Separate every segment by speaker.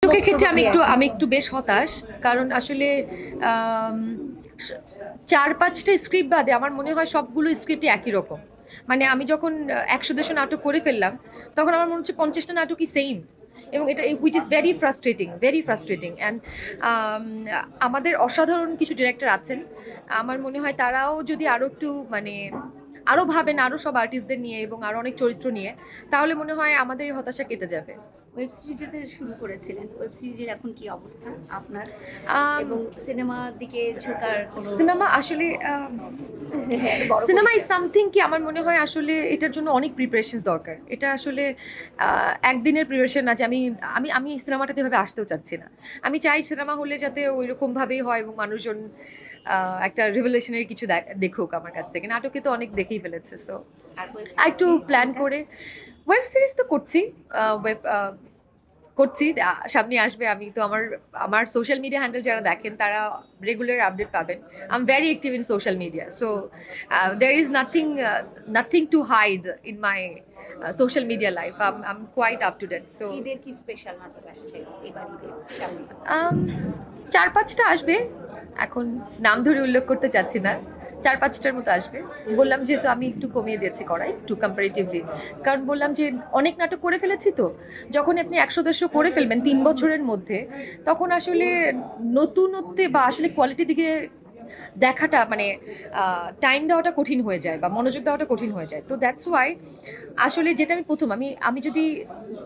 Speaker 1: নাটকের ক্ষেত্রে আমি একটু বেশ হতাশ, কারণ আসলে 4-5টা স্ক্রিপ্ট বাদে আমার মনে হয় সবগুলো স্ক্রিপ্টই একই রকম। মানে আমি যখন 100-200 নাটক করে ফেললাম, তখন আমার মনে হচ্ছে 50টা নাটকই সেম। এবং এটা which is very frustrating and আমাদের অসাধারণ কিছু ডিরেক্টর আছেন। আমার মনে হয় তারাও যদি আরও একটু মানে আরও ভাবেন, আরও সব আর্টিস্টদের নিয়ে এবং আরও অনেক চরিত্র নিয়ে, তাহলে মনে হয় আমাদের এই হতাশা কেটে যাবে।
Speaker 2: ওয়েব সিরিজে শুরু করেছিলেন, ওয়েব সিরিজের এখন কি অবস্থা আপনার
Speaker 1: আম,
Speaker 2: এবং সিনেমার দিকে ঝোঁকার কোনো
Speaker 1: সিনেমা আসলে
Speaker 2: বড়
Speaker 1: সিনেমা ইজ
Speaker 2: পরিসর?
Speaker 1: সামথিং কি আমার মনে হয় আসলে এটার জন্য অনেক প্রিপারেশনস দরকার। এটা আসলে একদিনের প্রিপারেশন না যে আমি আমি আমি সিনেমাটাতে এভাবে আসতেও চাচ্ছি না। আমি চাই সিনেমা হলে যাতে ওই রকমভাবেই হয় এবং মানুষজন একটা রিভলিউশনারি কিছু দেখুক আমার কাছ থেকে। নাটকে তো অনেক দেখেই ফেলেছে, সো
Speaker 2: আর ওয়েব
Speaker 1: একটু
Speaker 2: সিরিজ
Speaker 1: প্ল্যান করে ওয়েব সিরিজ তো করছি। ওয়েব করছি, সামনে আসবে। আমি তো আমার আমার সোশ্যাল মিডিয়া হ্যান্ডেল যারা দেখেন তারা রেগুলার আপডেট পাবেন। I am very active in social media, so there is nothing to hide in my social media life. I'm quite up to date. So
Speaker 2: ঈদের কি স্পেশাল নাটক আসছে এবার ঈদের সামনে?
Speaker 1: 4-5টা আসবে, এখন নাম ধরে উল্লেখ করতে চাচ্ছি না। 4-5টার মতো আসবে। বললাম যেহেতু আমি একটু কমিয়ে দিয়েছি করা একটু কম্পারেটিভলি, কারণ বললাম যে অনেক নাটক করে ফেলেছি। তো যখন আপনি 100-150 করে ফেলবেন 3 বছরের মধ্যে, তখন আসলে নতুনত্বে বা আসলে কোয়ালিটির দিকে দেখাটা মানে টাইম দেওয়াটা কঠিন হয়ে যায় বা মনোযোগ দেওয়াটা কঠিন হয়ে যায়। তো দ্যাটস ওয়াই আসলে যেটা আমি প্রথম আমি আমি যদি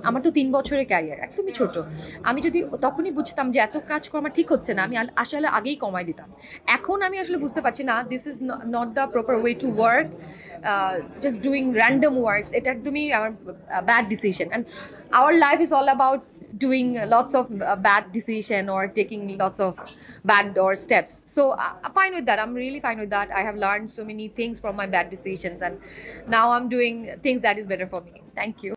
Speaker 1: আমার তো 3 বছরের ক্যারিয়ার, একদমই ছোট। আমি যদি তখনই বুঝতাম যে এত কাজ করা আমার ঠিক হচ্ছে না, আমি আসলে আগেই কমাই দিতাম। এখন আমি আসলে বুঝতে পারছি না, this is not the proper way to work. Just doing random works, এটা একদমই আমার bad decision. And our life is all about doing lots of bad decision or taking lots of bad or steps. So fine with that. I'm really fine with that. I have learned so many things from my bad decisions, and now I'm doing things that is better for me. Thank you.